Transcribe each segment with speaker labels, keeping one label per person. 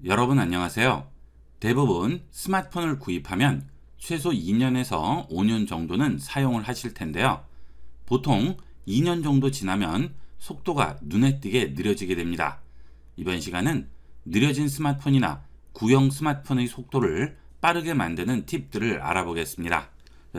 Speaker 1: 여러분 안녕하세요. 대부분 스마트폰을 구입하면 최소 2년에서 5년 정도는 사용을 하실 텐데요. 보통 2년 정도 지나면 속도가 눈에 띄게 느려지게 됩니다. 이번 시간은 느려진 스마트폰이나 구형 스마트폰의 속도를 빠르게 만드는 팁들을 알아보겠습니다.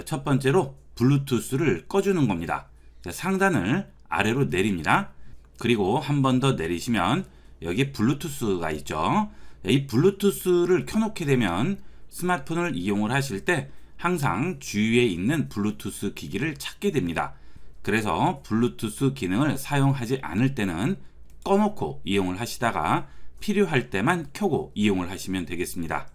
Speaker 1: 첫 번째로 블루투스를 꺼주는 겁니다. 상단을 아래로 내립니다. 그리고 한 번 더 내리시면 여기 블루투스가 있죠. 이 블루투스를 켜놓게 되면 스마트폰을 이용을 하실 때 항상 주위에 있는 블루투스 기기를 찾게 됩니다. 그래서 블루투스 기능을 사용하지 않을 때는 꺼놓고 이용을 하시다가 필요할 때만 켜고 이용을 하시면 되겠습니다.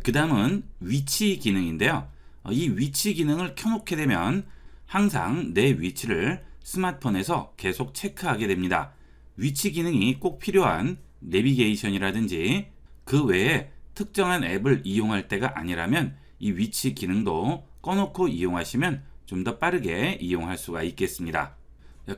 Speaker 1: 그 다음은 위치 기능인데요. 이 위치 기능을 켜놓게 되면 항상 내 위치를 스마트폰에서 계속 체크하게 됩니다. 위치 기능이 꼭 필요한 내비게이션이라든지 그 외에 특정한 앱을 이용할 때가 아니라면 이 위치 기능도 꺼놓고 이용하시면 좀 더 빠르게 이용할 수가 있겠습니다.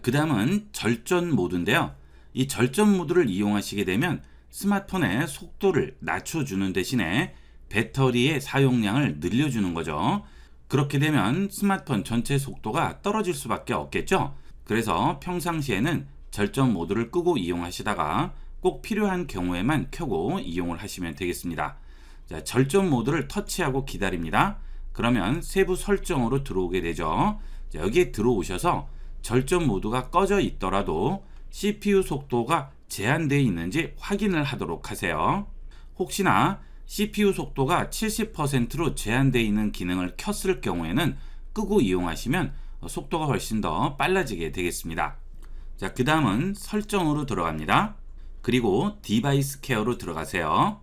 Speaker 1: 그 다음은 절전 모드인데요. 이 절전 모드를 이용하시게 되면 스마트폰의 속도를 낮춰주는 대신에 배터리의 사용량을 늘려주는 거죠. 그렇게 되면 스마트폰 전체 속도가 떨어질 수밖에 없겠죠. 그래서 평상시에는 절전 모드를 끄고 이용하시다가 꼭 필요한 경우에만 켜고 이용을 하시면 되겠습니다. 자, 절전 모드를 터치하고 기다립니다. 그러면 세부 설정으로 들어오게 되죠. 자, 여기에 들어오셔서 절전 모드가 꺼져 있더라도 CPU 속도가 제한되어 있는지 확인을 하도록 하세요. 혹시나 CPU 속도가 70%로 제한되어 있는 기능을 켰을 경우에는 끄고 이용하시면 속도가 훨씬 더 빨라지게 되겠습니다. 자, 그 다음은 설정으로 들어갑니다. 그리고 디바이스 케어로 들어가세요.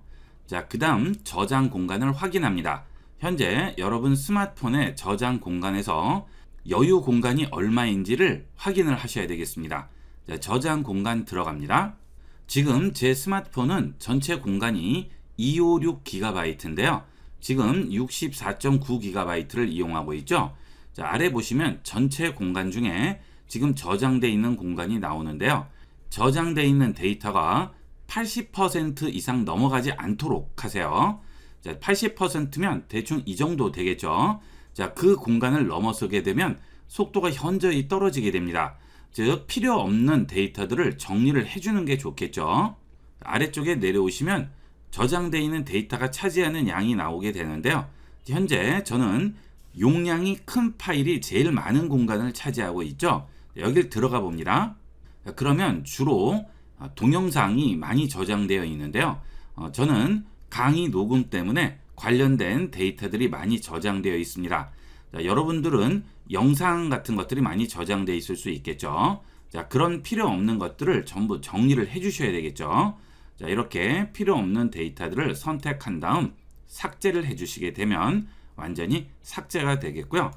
Speaker 1: 자, 그 다음 저장 공간을 확인합니다. 현재 여러분 스마트폰의 저장 공간에서 여유 공간이 얼마인지를 확인을 하셔야 되겠습니다. 자, 저장 공간 들어갑니다. 지금 제 스마트폰은 전체 공간이 256GB인데요. 지금 64.9GB를 이용하고 있죠. 자, 아래 보시면 전체 공간 중에 지금 저장되어 있는 공간이 나오는데요. 저장되어 있는 데이터가 80% 이상 넘어가지 않도록 하세요. 자, 80%면 대충 이 정도 되겠죠. 자, 그 공간을 넘어서게 되면 속도가 현저히 떨어지게 됩니다. 즉, 필요 없는 데이터들을 정리를 해주는 게 좋겠죠. 아래쪽에 내려오시면 저장되어 있는 데이터가 차지하는 양이 나오게 되는데요. 현재 저는 용량이 큰 파일이 제일 많은 공간을 차지하고 있죠. 여길 들어가 봅니다. 그러면 주로 동영상이 많이 저장되어 있는데요. 저는 강의 녹음 때문에 관련된 데이터들이 많이 저장되어 있습니다. 자, 여러분들은 영상 같은 것들이 많이 저장되어 있을 수 있겠죠. 자, 그런 필요 없는 것들을 전부 정리를 해 주셔야 되겠죠. 자, 이렇게 필요 없는 데이터들을 선택한 다음 삭제를 해 주시게 되면 완전히 삭제가 되겠고요.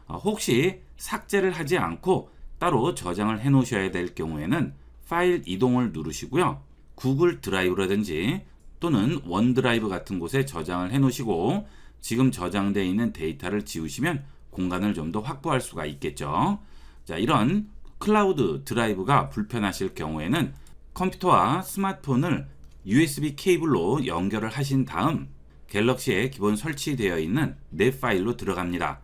Speaker 1: 혹시 삭제를 하지 않고 따로 저장을 해 놓으셔야 될 경우에는 파일 이동을 누르시고요. 구글 드라이브라든지 또는 원드라이브 같은 곳에 저장을 해 놓으시고 지금 저장되어 있는 데이터를 지우시면 공간을 좀 더 확보할 수가 있겠죠. 자, 이런 클라우드 드라이브가 불편하실 경우에는 컴퓨터와 스마트폰을 USB 케이블로 연결을 하신 다음 갤럭시에 기본 설치되어 있는 넷 파일로 들어갑니다.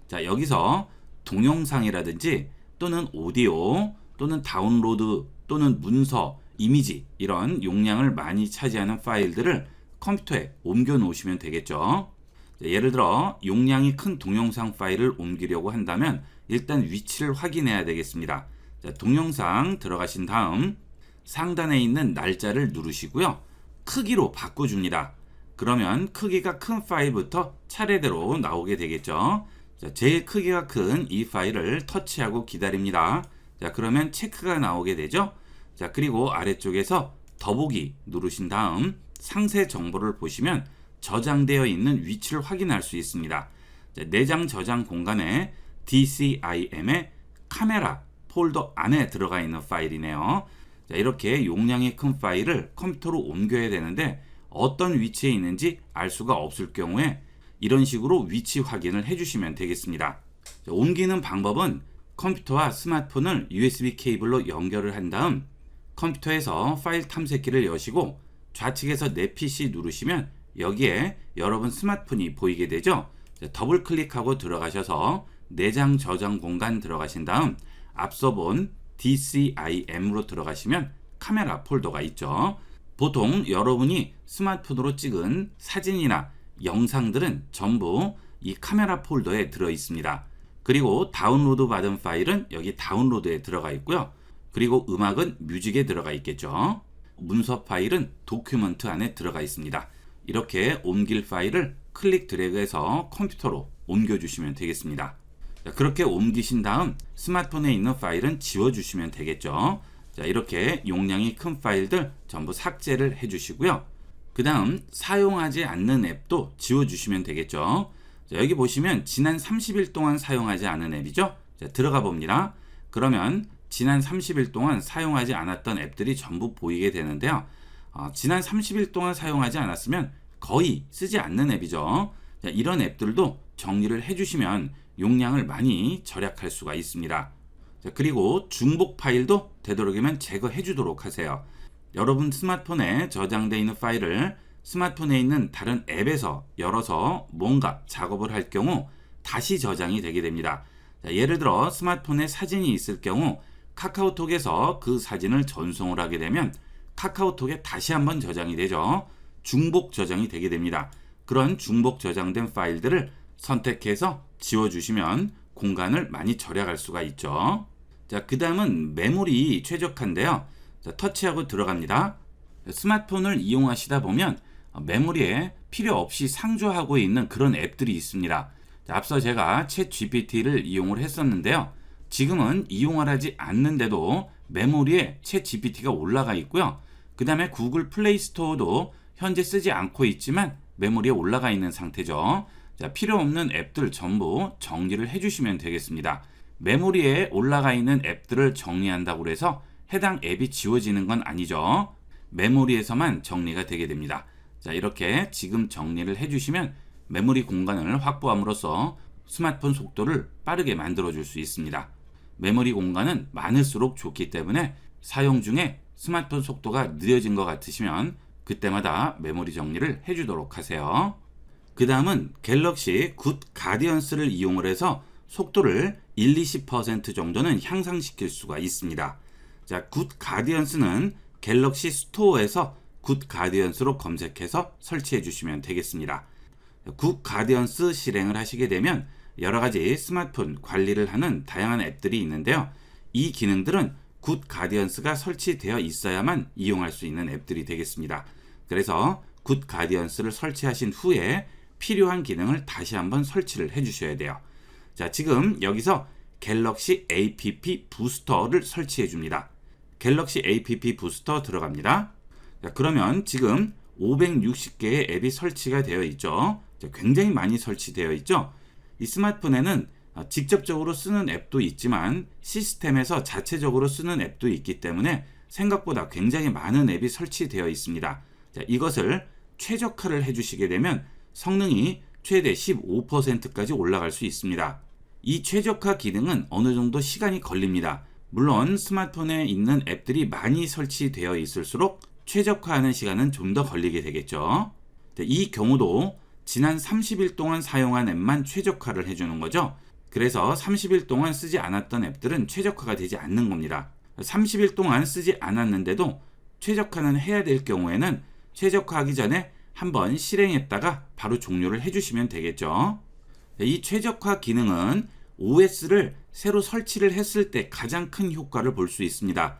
Speaker 1: 자, 여기서 동영상이라든지 또는 오디오 또는 다운로드 또는 문서, 이미지 이런 용량을 많이 차지하는 파일들을 컴퓨터에 옮겨 놓으시면 되겠죠. 자, 예를 들어 용량이 큰 동영상 파일을 옮기려고 한다면 일단 위치를 확인해야 되겠습니다. 자, 동영상 들어가신 다음 상단에 있는 날짜를 누르시고요. 크기로 바꿔줍니다. 그러면 크기가 큰 파일부터 차례대로 나오게 되겠죠. 자, 제일 크기가 큰 이 파일을 터치하고 기다립니다. 자, 그러면 체크가 나오게 되죠. 자, 그리고 아래쪽에서 더보기 누르신 다음 상세 정보를 보시면 저장되어 있는 위치를 확인할 수 있습니다. 자, 내장 저장 공간에 DCIM의 카메라 폴더 안에 들어가 있는 파일이네요. 자, 이렇게 용량이 큰 파일을 컴퓨터로 옮겨야 되는데 어떤 위치에 있는지 알 수가 없을 경우에 이런 식으로 위치 확인을 해주시면 되겠습니다. 자, 옮기는 방법은 컴퓨터와 스마트폰을 USB 케이블로 연결을 한 다음 컴퓨터에서 파일 탐색기를 여시고 좌측에서 내 PC 누르시면 여기에 여러분 스마트폰이 보이게 되죠. 더블 클릭하고 들어가셔서 내장 저장 공간 들어가신 다음 앞서 본 DCIM으로 들어가시면 카메라 폴더가 있죠. 보통 여러분이 스마트폰으로 찍은 사진이나 영상들은 전부 이 카메라 폴더에 들어 있습니다. 그리고 다운로드 받은 파일은 여기 다운로드에 들어가 있고요. 그리고 음악은 뮤직에 들어가 있겠죠. 문서 파일은 도큐먼트 안에 들어가 있습니다. 이렇게 옮길 파일을 클릭 드래그해서 컴퓨터로 옮겨주시면 되겠습니다. 자, 그렇게 옮기신 다음 스마트폰에 있는 파일은 지워주시면 되겠죠. 자, 이렇게 용량이 큰 파일들 전부 삭제를 해주시고요. 그 다음 사용하지 않는 앱도 지워주시면 되겠죠. 자, 여기 보시면 지난 30일 동안 사용하지 않은 앱이죠. 자, 들어가 봅니다. 그러면 지난 30일 동안 사용하지 않았던 앱들이 전부 보이게 되는데요. 지난 30일 동안 사용하지 않았으면 거의 쓰지 않는 앱이죠. 자, 이런 앱들도 정리를 해주시면 용량을 많이 절약할 수가 있습니다. 자, 그리고 중복 파일도 되도록이면 제거해 주도록 하세요. 여러분 스마트폰에 저장되어 있는 파일을 스마트폰에 있는 다른 앱에서 열어서 뭔가 작업을 할 경우 다시 저장이 되게 됩니다. 자, 예를 들어 스마트폰에 사진이 있을 경우 카카오톡에서 그 사진을 전송을 하게 되면 카카오톡에 다시 한번 저장이 되죠. 중복 저장이 되게 됩니다. 그런 중복 저장된 파일들을 선택해서 지워주시면 공간을 많이 절약할 수가 있죠. 자, 그 다음은 메모리 최적화인데요. 자, 터치하고 들어갑니다. 스마트폰을 이용하시다 보면 메모리에 필요 없이 상주하고 있는 그런 앱들이 있습니다. 자, 앞서 제가 챗 GPT를 이용을 했었는데요. 지금은 이용을 하지 않는데도 메모리에 챗 GPT가 올라가 있고요. 그 다음에 구글 플레이 스토어도 현재 쓰지 않고 있지만 메모리에 올라가 있는 상태죠. 자, 필요 없는 앱들 전부 정리를 해주시면 되겠습니다. 메모리에 올라가 있는 앱들을 정리한다고 해서 해당 앱이 지워지는 건 아니죠. 메모리에서만 정리가 되게 됩니다. 자, 이렇게 지금 정리를 해주시면 메모리 공간을 확보함으로써 스마트폰 속도를 빠르게 만들어 줄 수 있습니다. 메모리 공간은 많을수록 좋기 때문에 사용 중에 스마트폰 속도가 느려진 것 같으시면 그때마다 메모리 정리를 해주도록 하세요. 그 다음은 갤럭시 굿 가디언스를 이용을 해서 속도를 1-20% 정도는 향상시킬 수가 있습니다. 자, 굿 가디언스는 갤럭시 스토어에서 굿 가디언스로 검색해서 설치해 주시면 되겠습니다. 굿 가디언스 실행을 하시게 되면 여러 가지 스마트폰 관리를 하는 다양한 앱들이 있는데요. 이 기능들은 굿 가디언스가 설치되어 있어야만 이용할 수 있는 앱들이 되겠습니다. 그래서 굿 가디언스를 설치하신 후에 필요한 기능을 다시 한번 설치를 해 주셔야 돼요. 자, 지금 여기서 갤럭시 app 부스터를 설치해 줍니다. 갤럭시 app 부스터 들어갑니다. 자, 그러면 지금 560개의 앱이 설치가 되어 있죠. 자, 굉장히 많이 설치되어 있죠. 이 스마트폰에는 직접적으로 쓰는 앱도 있지만 시스템에서 자체적으로 쓰는 앱도 있기 때문에 생각보다 굉장히 많은 앱이 설치되어 있습니다. 자, 이것을 최적화를 해주시게 되면 성능이 최대 15%까지 올라갈 수 있습니다. 이 최적화 기능은 어느 정도 시간이 걸립니다. 물론 스마트폰에 있는 앱들이 많이 설치되어 있을수록 최적화하는 시간은 좀 더 걸리게 되겠죠. 이 경우도 지난 30일 동안 사용한 앱만 최적화를 해주는 거죠. 그래서 30일 동안 쓰지 않았던 앱들은 최적화가 되지 않는 겁니다. 30일 동안 쓰지 않았는데도 최적화는 해야 될 경우에는 최적화하기 전에 한번 실행했다가 바로 종료를 해주시면 되겠죠. 이 최적화 기능은 OS를 새로 설치를 했을 때 가장 큰 효과를 볼 수 있습니다.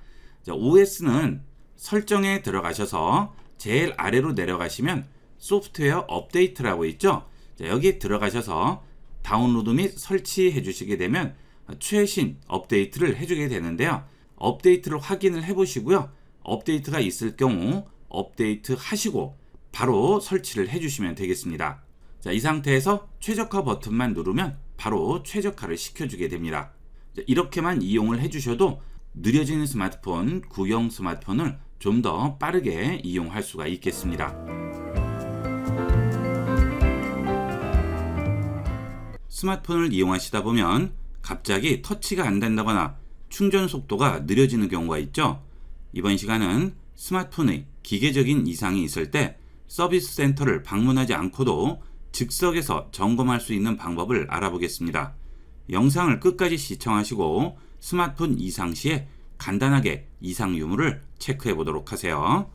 Speaker 1: OS는 설정에 들어가셔서 제일 아래로 내려가시면 소프트웨어 업데이트라고 있죠. 여기에 들어가셔서 다운로드 및 설치해 주시게 되면 최신 업데이트를 해주게 되는데요. 업데이트를 확인을 해 보시고요. 업데이트가 있을 경우 업데이트 하시고 바로 설치를 해주시면 되겠습니다. 자, 이 상태에서 최적화 버튼만 누르면 바로 최적화를 시켜주게 됩니다. 자, 이렇게만 이용을 해주셔도 느려지는 스마트폰, 구형 스마트폰을 좀 더 빠르게 이용할 수가 있겠습니다. 스마트폰을 이용하시다 보면 갑자기 터치가 안 된다거나 충전 속도가 느려지는 경우가 있죠. 이번 시간은 스마트폰의 기계적인 이상이 있을 때 서비스 센터를 방문하지 않고도 즉석에서 점검할 수 있는 방법을 알아보겠습니다. 영상을 끝까지 시청하시고 스마트폰 이상 시에 간단하게 이상 유무를 체크해 보도록 하세요.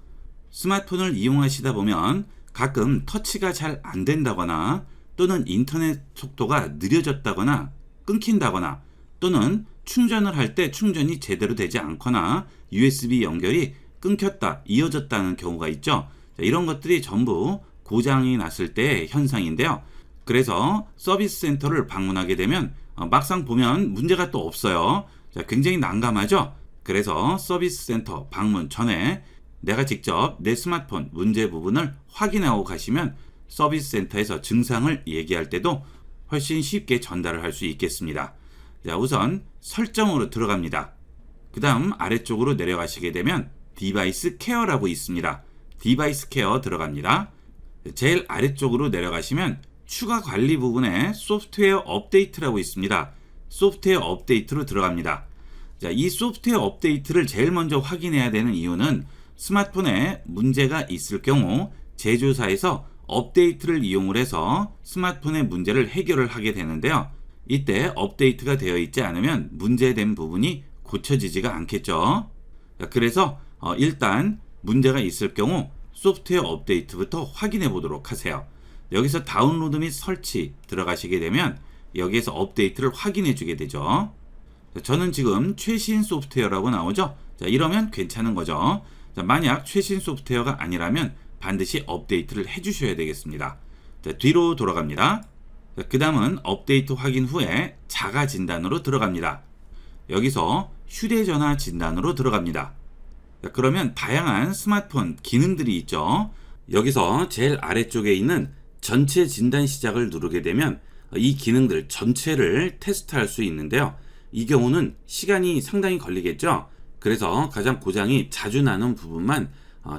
Speaker 1: 스마트폰을 이용하시다 보면 가끔 터치가 잘 안 된다거나 또는 인터넷 속도가 느려졌다거나 끊긴다거나 또는 충전을 할 때 충전이 제대로 되지 않거나 USB 연결이 끊겼다, 이어졌다는 경우가 있죠. 이런 것들이 전부 고장이 났을 때의 현상인데요. 그래서 서비스 센터를 방문하게 되면 막상 보면 문제가 또 없어요. 굉장히 난감하죠. 그래서 서비스 센터 방문 전에 내가 직접 내 스마트폰 문제 부분을 확인하고 가시면 서비스 센터에서 증상을 얘기할 때도 훨씬 쉽게 전달을 할 수 있겠습니다. 자, 우선 설정으로 들어갑니다. 그 다음 아래쪽으로 내려가시게 되면 디바이스 케어라고 있습니다. 디바이스 케어 들어갑니다. 제일 아래쪽으로 내려가시면 추가 관리 부분에 소프트웨어 업데이트라고 있습니다. 소프트웨어 업데이트로 들어갑니다. 자, 이 소프트웨어 업데이트를 제일 먼저 확인해야 되는 이유는 스마트폰에 문제가 있을 경우 제조사에서 업데이트를 이용을 해서 스마트폰의 문제를 해결을 하게 되는데요. 이때 업데이트가 되어 있지 않으면 문제된 부분이 고쳐지지가 않겠죠. 그래서 일단 문제가 있을 경우 소프트웨어 업데이트부터 확인해 보도록 하세요. 여기서 다운로드 및 설치 들어가시게 되면 여기에서 업데이트를 확인해 주게 되죠. 저는 지금 최신 소프트웨어라고 나오죠. 자, 이러면 괜찮은 거죠. 자, 만약 최신 소프트웨어가 아니라면 반드시 업데이트를 해 주셔야 되겠습니다. 자, 뒤로 돌아갑니다. 그 다음은 업데이트 확인 후에 자가 진단으로 들어갑니다. 여기서 휴대전화 진단으로 들어갑니다. 자, 그러면 다양한 스마트폰 기능들이 있죠. 여기서 제일 아래쪽에 있는 전체 진단 시작을 누르게 되면 이 기능들 전체를 테스트할 수 있는데요. 이 경우는 시간이 상당히 걸리겠죠. 그래서 가장 고장이 자주 나는 부분만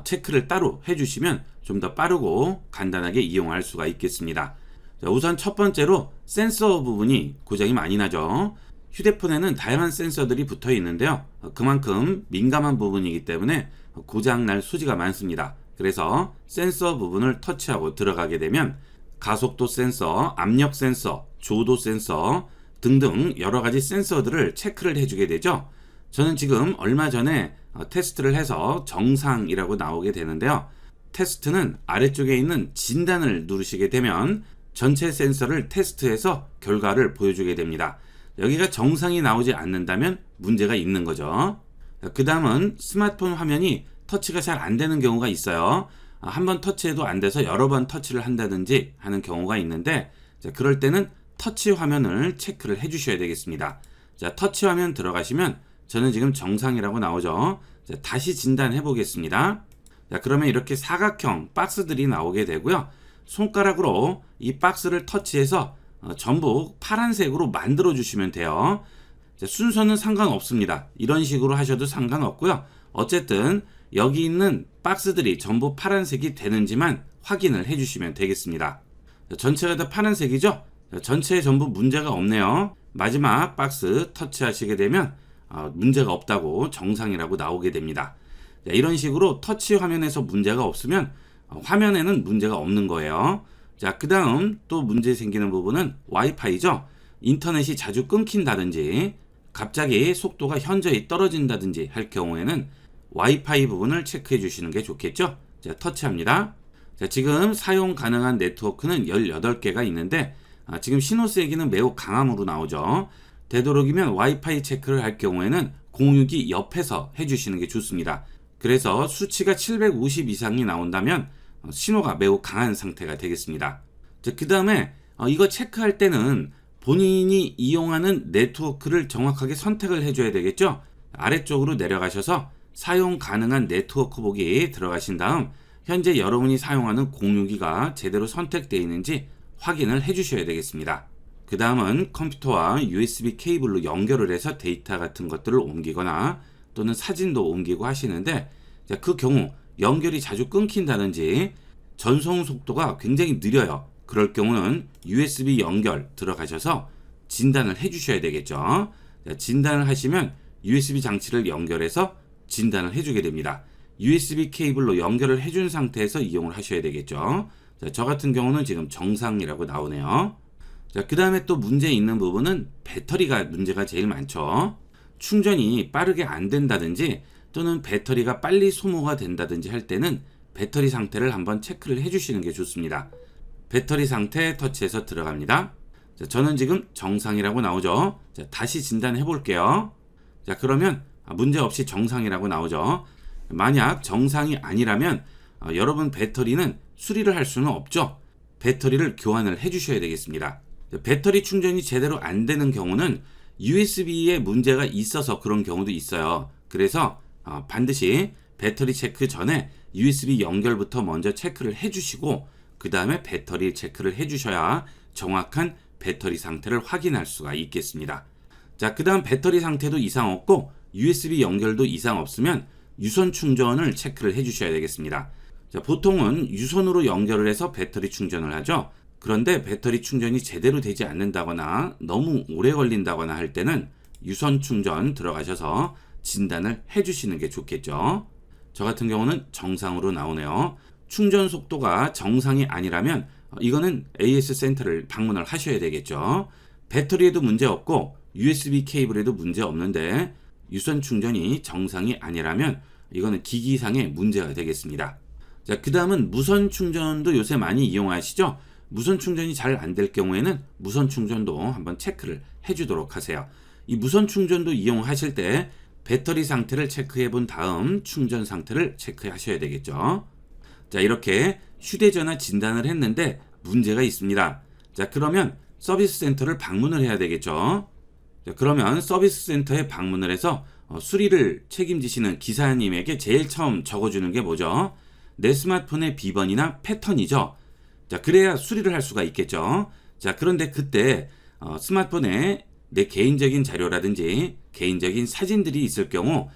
Speaker 1: 체크를 따로 해주시면 좀 더 빠르고 간단하게 이용할 수가 있겠습니다. 자, 우선 첫 번째로 센서 부분이 고장이 많이 나죠. 휴대폰에는 다양한 센서들이 붙어 있는데요. 그만큼 민감한 부분이기 때문에 고장 날 소지가 많습니다. 그래서 센서 부분을 터치하고 들어가게 되면 가속도 센서, 압력 센서, 조도 센서 등등 여러 가지 센서들을 체크를 해주게 되죠. 저는 지금 얼마 전에 테스트를 해서 정상이라고 나오게 되는데요. 테스트는 아래쪽에 있는 진단을 누르시게 되면 전체 센서를 테스트해서 결과를 보여주게 됩니다. 여기가 정상이 나오지 않는다면 문제가 있는 거죠. 그 다음은 스마트폰 화면이 터치가 잘 안 되는 경우가 있어요. 한번 터치해도 안 돼서 여러 번 터치를 한다든지 하는 경우가 있는데, 그럴 때는 터치 화면을 체크를 해 주셔야 되겠습니다. 자, 터치 화면 들어가시면 저는 지금 정상이라고 나오죠. 자, 다시 진단해 보겠습니다. 자, 그러면 이렇게 사각형 박스들이 나오게 되고요. 손가락으로 이 박스를 터치해서 전부 파란색으로 만들어 주시면 돼요. 자, 순서는 상관없습니다. 이런 식으로 하셔도 상관없고요. 어쨌든 여기 있는 박스들이 전부 파란색이 되는지만 확인을 해 주시면 되겠습니다. 자, 전체가 다 파란색이죠? 자, 전체에 전부 문제가 없네요. 마지막 박스 터치하시게 되면 문제가 없다고 정상이라고 나오게 됩니다. 자, 이런 식으로 터치 화면에서 문제가 없으면 화면에는 문제가 없는 거예요. 자, 그 다음 또 문제 생기는 부분은 와이파이죠. 인터넷이 자주 끊긴다든지 갑자기 속도가 현저히 떨어진다든지 할 경우에는 와이파이 부분을 체크해 주시는 게 좋겠죠. 자, 터치합니다. 자, 지금 사용 가능한 네트워크는 18개가 있는데 지금 신호 세기는 매우 강함으로 나오죠. 되도록이면 와이파이 체크를 할 경우에는 공유기 옆에서 해주시는 게 좋습니다. 그래서 수치가 750 이상이 나온다면 신호가 매우 강한 상태가 되겠습니다. 그 다음에 이거 체크할 때는 본인이 이용하는 네트워크를 정확하게 선택을 해줘야 되겠죠. 아래쪽으로 내려가셔서 사용 가능한 네트워크 보기 들어가신 다음 현재 여러분이 사용하는 공유기가 제대로 선택되어 있는지 확인을 해주셔야 되겠습니다. 그 다음은 컴퓨터와 USB 케이블로 연결을 해서 데이터 같은 것들을 옮기거나 또는 사진도 옮기고 하시는데, 그 경우 연결이 자주 끊긴다든지 전송 속도가 굉장히 느려요. 그럴 경우는 USB 연결 들어가셔서 진단을 해 주셔야 되겠죠. 진단을 하시면 USB 장치를 연결해서 진단을 해주게 됩니다. USB 케이블로 연결을 해준 상태에서 이용을 하셔야 되겠죠. 자, 저 같은 경우는 지금 정상이라고 나오네요. 자, 그 다음에 또 문제 있는 부분은 배터리가 문제가 제일 많죠. 충전이 빠르게 안 된다든지 또는 배터리가 빨리 소모가 된다든지 할 때는 배터리 상태를 한번 체크를 해주시는 게 좋습니다. 배터리 상태 터치해서 들어갑니다. 자, 저는 지금 정상이라고 나오죠. 자, 다시 진단해 볼게요. 자, 그러면 문제 없이 정상이라고 나오죠. 만약 정상이 아니라면 여러분 배터리는 수리를 할 수는 없죠. 배터리를 교환을 해 주셔야 되겠습니다. 배터리 충전이 제대로 안 되는 경우는 USB에 문제가 있어서 그런 경우도 있어요. 그래서 반드시 배터리 체크 전에 USB 연결부터 먼저 체크를 해 주시고 그 다음에 배터리 체크를 해 주셔야 정확한 배터리 상태를 확인할 수가 있겠습니다. 자, 그 다음 배터리 상태도 이상 없고 USB 연결도 이상 없으면 유선 충전을 체크를 해 주셔야 되겠습니다. 자, 보통은 유선으로 연결을 해서 배터리 충전을 하죠. 그런데 배터리 충전이 제대로 되지 않는다거나 너무 오래 걸린다거나 할 때는 유선 충전 들어가셔서 진단을 해 주시는 게 좋겠죠. 저 같은 경우는 정상으로 나오네요. 충전 속도가 정상이 아니라면 이거는 AS 센터를 방문을 하셔야 되겠죠. 배터리에도 문제 없고 USB 케이블에도 문제 없는데 유선 충전이 정상이 아니라면 이거는 기기상의 문제가 되겠습니다. 자, 그 다음은 무선 충전도 요새 많이 이용하시죠? 무선 충전이 잘 안 될 경우에는 무선 충전도 한번 체크를 해주도록 하세요. 이 무선 충전도 이용하실 때 배터리 상태를 체크해 본 다음 충전 상태를 체크하셔야 되겠죠. 자, 이렇게 휴대전화 진단을 했는데 문제가 있습니다. 자, 그러면 서비스 센터를 방문을 해야 되겠죠. 자, 그러면 서비스 센터에 방문을 해서 수리를 책임지시는 기사님에게 제일 처음 적어주는 게 뭐죠? 내 스마트폰의 비번이나 패턴이죠. 자, 그래야 수리를 할 수가 있겠죠. 자, 그런데 그때 스마트폰에 내 개인적인 자료라든지 개인적인 사진들이 있을 경우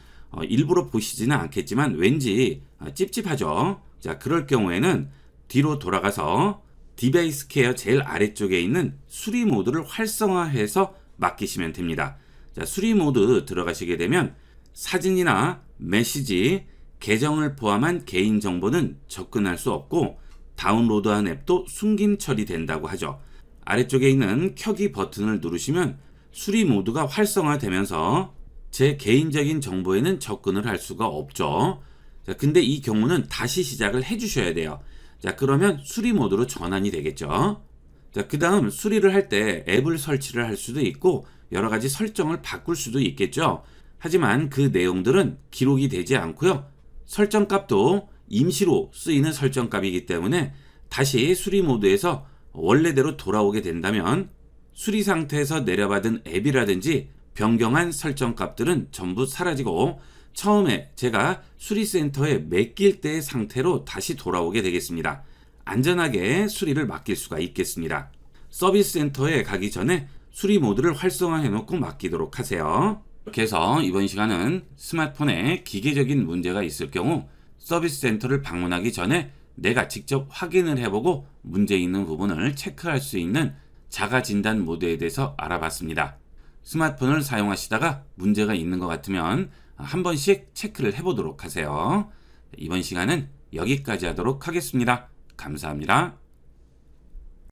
Speaker 1: 일부러 보시지는 않겠지만 왠지 찝찝하죠. 자, 그럴 경우에는 뒤로 돌아가서 디바이스 케어 제일 아래쪽에 있는 수리 모드를 활성화해서 맡기시면 됩니다. 자, 수리 모드 들어가시게 되면 사진이나 메시지, 계정을 포함한 개인정보는 접근할 수 없고 다운로드한 앱도 숨김 처리된다고 하죠. 아래쪽에 있는 켜기 버튼을 누르시면 수리 모드가 활성화되면서 제 개인적인 정보에는 접근을 할 수가 없죠. 자, 근데 이 경우는 다시 시작을 해 주셔야 돼요. 자, 그러면 수리 모드로 전환이 되겠죠. 자, 그 다음 수리를 할 때 앱을 설치를 할 수도 있고 여러 가지 설정을 바꿀 수도 있겠죠. 하지만 그 내용들은 기록이 되지 않고요. 설정 값도 임시로 쓰이는 설정 값이기 때문에 다시 수리 모드에서 원래대로 돌아오게 된다면 수리 상태에서 내려받은 앱이라든지 변경한 설정 값들은 전부 사라지고 처음에 제가 수리센터에 맡길 때의 상태로 다시 돌아오게 되겠습니다. 안전하게 수리를 맡길 수가 있겠습니다. 서비스 센터에 가기 전에 수리 모드를 활성화해 놓고 맡기도록 하세요. 이렇게 해서 이번 시간은 스마트폰에 기계적인 문제가 있을 경우 서비스 센터를 방문하기 전에 내가 직접 확인을 해보고 문제 있는 부분을 체크할 수 있는 자가 진단 모드에 대해서 알아봤습니다. 스마트폰을 사용하시다가 문제가 있는 것 같으면 한 번씩 체크를 해보도록 하세요. 이번 시간은 여기까지 하도록 하겠습니다. 감사합니다.